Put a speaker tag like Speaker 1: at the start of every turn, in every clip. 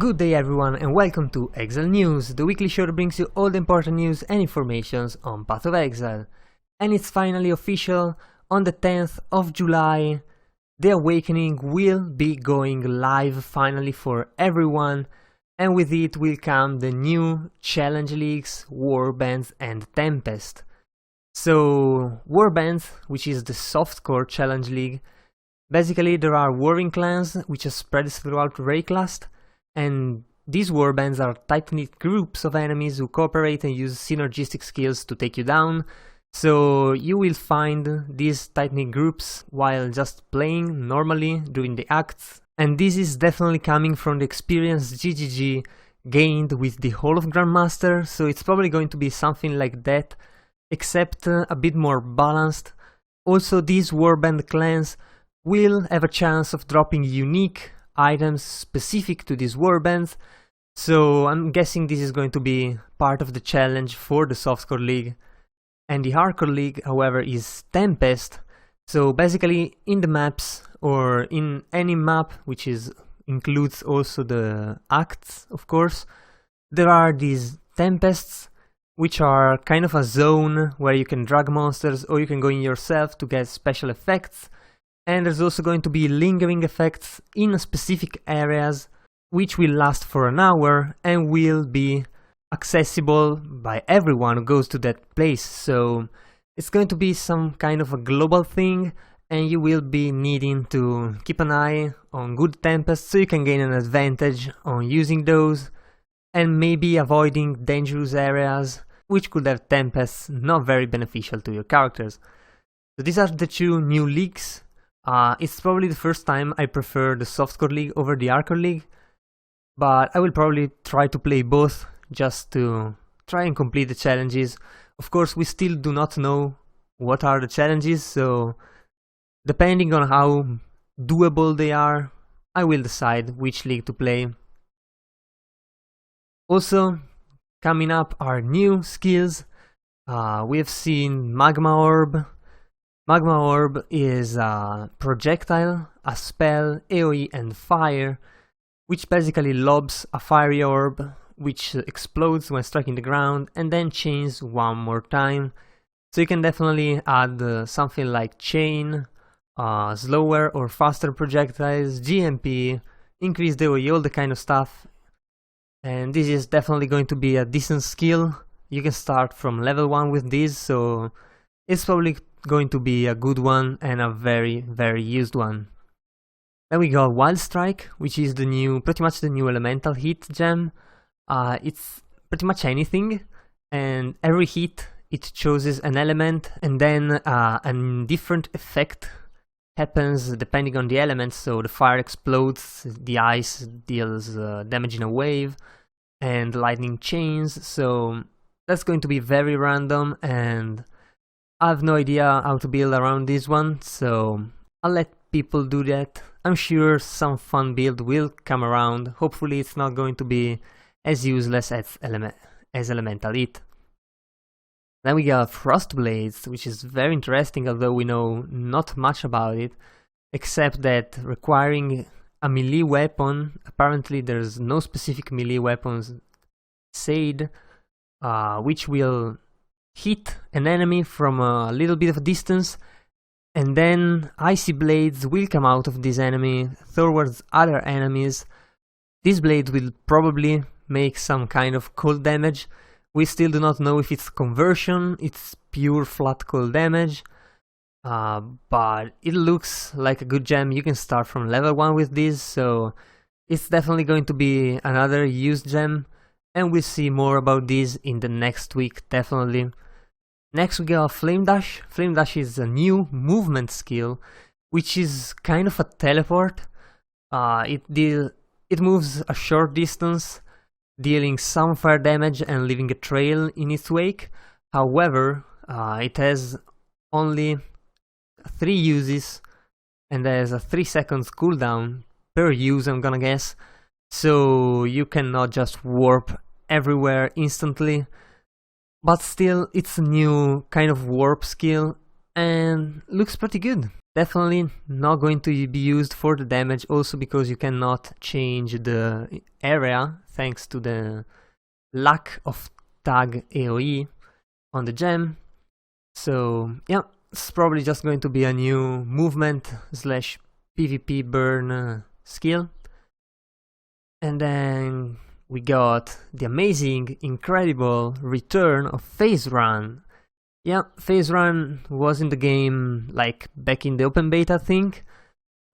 Speaker 1: Good day everyone and welcome to Exile News, the weekly show that brings you all the important news and informations on Path of Exile. And it's finally official, on the 10th of July, the Awakening will be going live finally for everyone, and with it will come the new challenge leagues, Warbands and Tempest. So, Warbands, which is the softcore challenge league, basically there are warring clans which are spread throughout Rayclast, and these warbands are tight-knit groups of enemies who cooperate and use synergistic skills to take you down. So you will find these tight-knit groups while just playing normally during the acts. And this is definitely coming from the experience GGG gained with the Hall of Grandmaster, so it's probably going to be something like that, except a bit more balanced. Also, these warband clans will have a chance of dropping unique items specific to these warbands, so I'm guessing this is going to be part of the challenge for the softcore league. And the hardcore league, however, is Tempest. So basically in the maps, or in any map which includes also the acts, of course, there are these tempests, which are kind of a zone where you can drag monsters or you can go in yourself to get special effects. And there's also going to be lingering effects in specific areas, which will last for an hour and will be accessible by everyone who goes to that place. So it's going to be some kind of a global thing, and you will be needing to keep an eye on good tempests so you can gain an advantage on using those, and maybe avoiding dangerous areas which could have tempests not very beneficial to your characters. So these are the two new leagues. It's probably the first time I prefer the softcore league over the hardcore league, but I will probably try to play both just to try and complete the challenges. Of course, we still do not know what are the challenges, so depending on how doable they are, I will decide which league to play. Also, coming up are new skills. We have seen Magma Orb. Magma Orb is a projectile, a spell, AoE and fire, which basically lobs a fiery orb, which explodes when striking the ground and then chains one more time. So you can definitely add something like chain, slower or faster projectiles, GMP, increase the AoE, all the kind of stuff. And this is definitely going to be a decent skill. You can start from level 1 with this, so it's probably going to be a good one and a very used one. Then we got Wild Strike, which is pretty much the new elemental hit gem. It's pretty much anything, and every hit it chooses an element, and then a different effect happens depending on the element. So the fire explodes, the ice deals damage in a wave, and lightning chains. So that's going to be very random, and I have no idea how to build around this one, so I'll let people do that. I'm sure some fun build will come around. Hopefully it's not going to be as useless as Elemental Hit. Then we got Frost Blades, which is very interesting, although we know not much about it, except that requiring a melee weapon. Apparently there's no specific melee weapons said, which will hit an enemy from a little bit of a distance, and then icy blades will come out of this enemy towards other enemies. These blades will probably make some kind of cold damage. We still do not know if it's conversion, it's pure flat cold damage, but it looks like a good gem. You can start from level 1 with this, so it's definitely going to be another used gem, and we'll see more about this in the next week, definitely. Next we got Flame Dash. Flame Dash is a new movement skill, which is kind of a teleport. It moves a short distance, dealing some fire damage and leaving a trail in its wake. However, it has only 3 uses, and there's a 3 seconds cooldown per use, I'm gonna guess. So you cannot just warp everywhere instantly. But still, it's a new kind of warp skill, and looks pretty good. Definitely not going to be used for the damage, also because you cannot change the area thanks to the lack of tag AoE on the gem. So yeah, it's probably just going to be a new movement slash PvP burn skill. And then we got the amazing, incredible return of Phase Run. Yeah, Phase Run was in the game like back in the open beta, I think,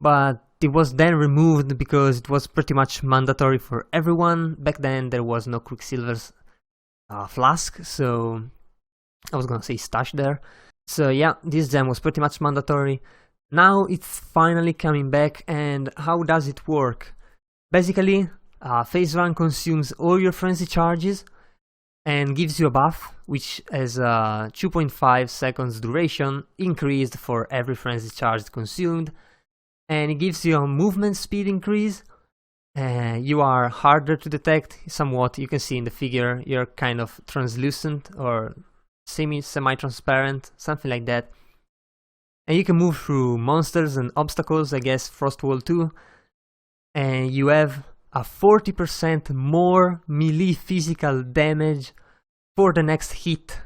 Speaker 1: but it was then removed because it was pretty much mandatory for everyone. Back then there was no Quicksilver's flask, so I was gonna say stash there. So yeah, this gem was pretty much mandatory. Now it's finally coming back, and how does it work? Basically, Phase Run consumes all your frenzy charges and gives you a buff, which has a 2.5 seconds duration, increased for every frenzy charge consumed, and it gives you a movement speed increase. You are harder to detect somewhat. You can see in the figure you're kind of translucent or semi-transparent, something like that. And you can move through monsters and obstacles, I guess Frost Wall too, and you have a 40% more melee physical damage for the next hit,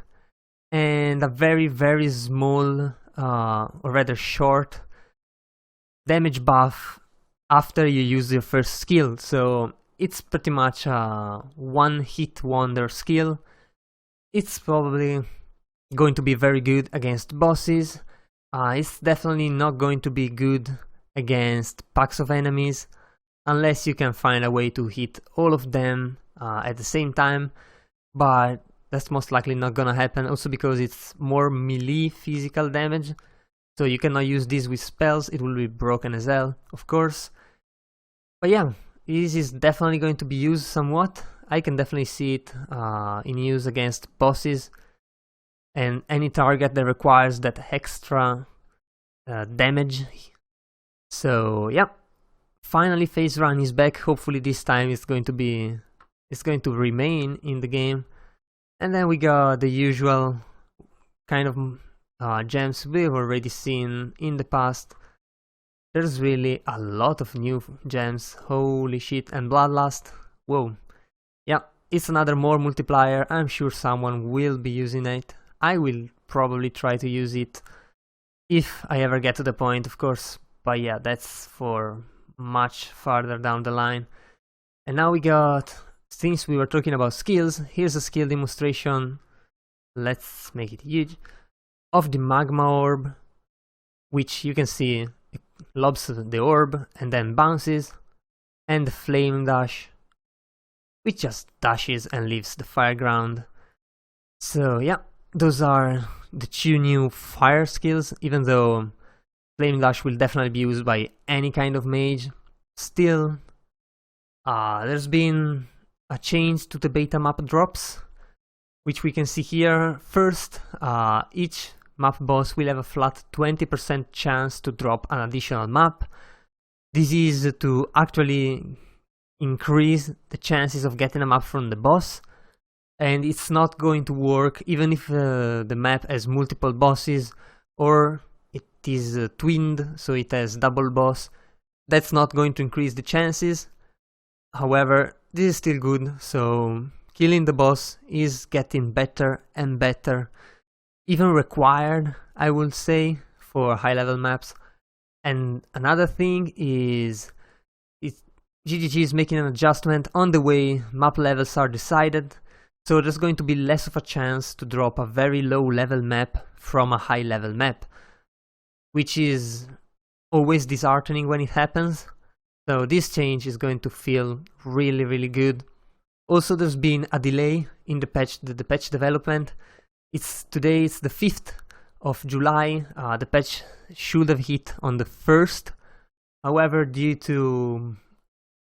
Speaker 1: and a very small, or rather short, damage buff after you use your first skill. So it's pretty much a one-hit wonder skill. It's probably going to be very good against bosses. It's definitely not going to be good against packs of enemies, unless you can find a way to hit all of them at the same time, but that's most likely not gonna happen, also because it's more melee physical damage, so you cannot use this with spells. It will be broken as hell, of course. But yeah, this is definitely going to be used somewhat. I can definitely see it in use against bosses and any target that requires that extra damage. So yeah, finally Phase Run is back. Hopefully this time it's going to remain in the game. And then we got the usual kind of gems we've already seen in the past. There's really a lot of new gems, holy shit, and Bloodlust, whoa. Yeah, it's another more multiplier. I'm sure someone will be using it. I will probably try to use it if I ever get to the point, of course, but yeah, that's for much farther down the line. And now we got, since we were talking about skills, here's a skill demonstration, let's make it huge, of the Magma Orb, which you can see it lobs the orb and then bounces, and the Flame Dash, which just dashes and leaves the fire ground. So yeah, those are the two new fire skills, even though Flame Dash will definitely be used by any kind of mage. Still, there's been a change to the beta map drops, which we can see here. First, each map boss will have a flat 20% chance to drop an additional map. This is to actually increase the chances of getting a map from the boss, and it's not going to work even if the map has multiple bosses or it is twinned, so it has double boss. That's not going to increase the chances. However, this is still good, so killing the boss is getting better and better, even required, I would say, for high level maps. And another thing is GGG is making an adjustment on the way map levels are decided, so there's going to be less of a chance to drop a very low level map from a high level map, which is always disheartening when it happens. So this change is going to feel really good. Also, there's been a delay in the patch development. Today it's the 5th of July. The patch should have hit on the 1st. However, due to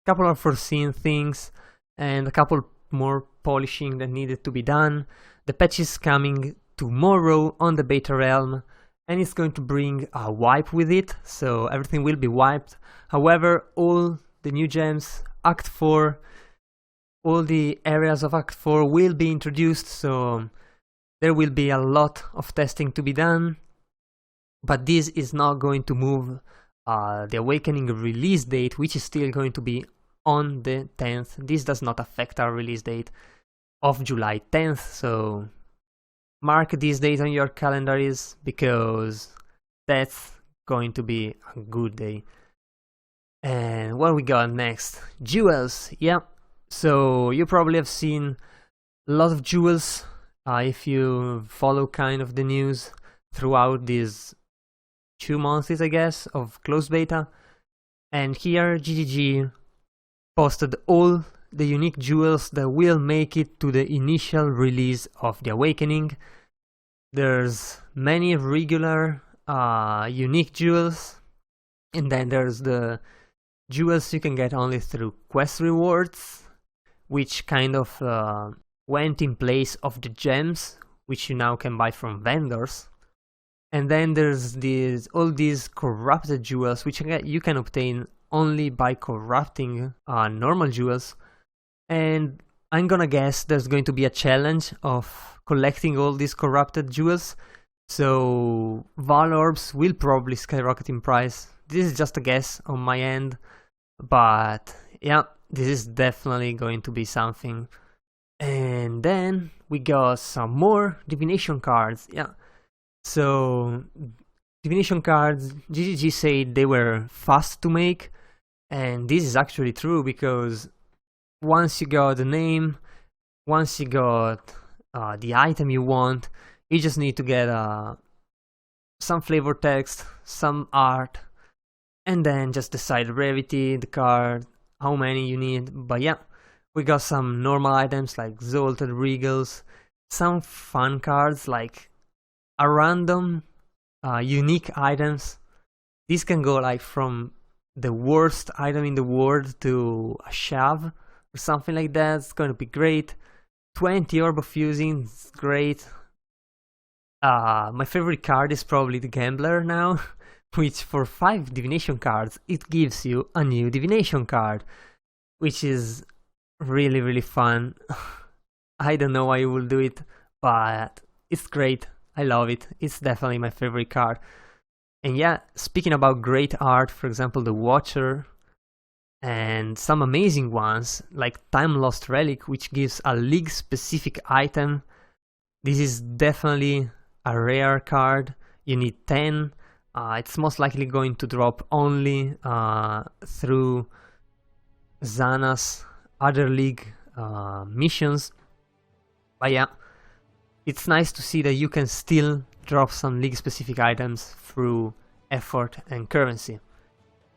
Speaker 1: a couple of foreseen things and a couple more polishing that needed to be done, the patch is coming tomorrow on the beta realm, and it's going to bring a wipe with it, so everything will be wiped. However, all the new gems, Act 4, all the areas of Act 4 will be introduced, so there will be a lot of testing to be done. but this is not going to move the Awakening release date, which is still going to be on the 10th. This does not affect our release date of July 10th, so mark this date on your calendars because that's going to be a good day. And what we got next? Jewels, yeah. So you probably have seen a lot of jewels if you follow kind of the news throughout these 2 months, I guess, of closed beta. And here GGG posted all the unique jewels that will make it to the initial release of the Awakening. There's many regular unique jewels, and then there's the jewels you can get only through quest rewards, which kind of went in place of the gems, which you now can buy from vendors. And then there's all these corrupted jewels, which you can obtain only by corrupting normal jewels. And I'm gonna guess there's going to be a challenge of collecting all these corrupted jewels, so Val Orbs will probably skyrocket in price. This is just a guess on my end, but yeah, this is definitely going to be something. And then we got some more divination cards, yeah. So divination cards, GGG said they were fast to make, and this is actually true because once you got the name, once you got the item you want, you just need to get some flavor text, some art, and then just decide the rarity, the card, how many you need. But yeah, we got some normal items like Zolted Regals, some fun cards like a random unique items. These can go like from the worst item in the world to a shav or something like that. It's going to be great. 20 Orb of Fusing, it's great. My favorite card is probably the Gambler now, which for 5 divination cards, it gives you a new divination card, which is really, really fun. I don't know why you will do it, but it's great. I love it. It's definitely my favorite card. And yeah, speaking about great art, for example, the Watcher, and some amazing ones like Time Lost Relic, which gives a league specific item. This is definitely a rare card. You need 10. It's most likely going to drop only through Zana's other league missions. But yeah, it's nice to see that you can still drop some league specific items through effort and currency.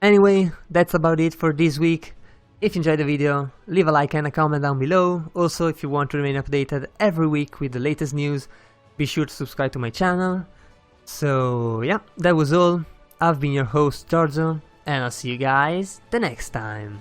Speaker 1: Anyway, that's about it for this week. If you enjoyed the video, leave a like and a comment down below. Also, if you want to remain updated every week with the latest news, be sure to subscribe to my channel. So yeah, that was all. I've been your host Giorgio, and I'll see you guys the next time.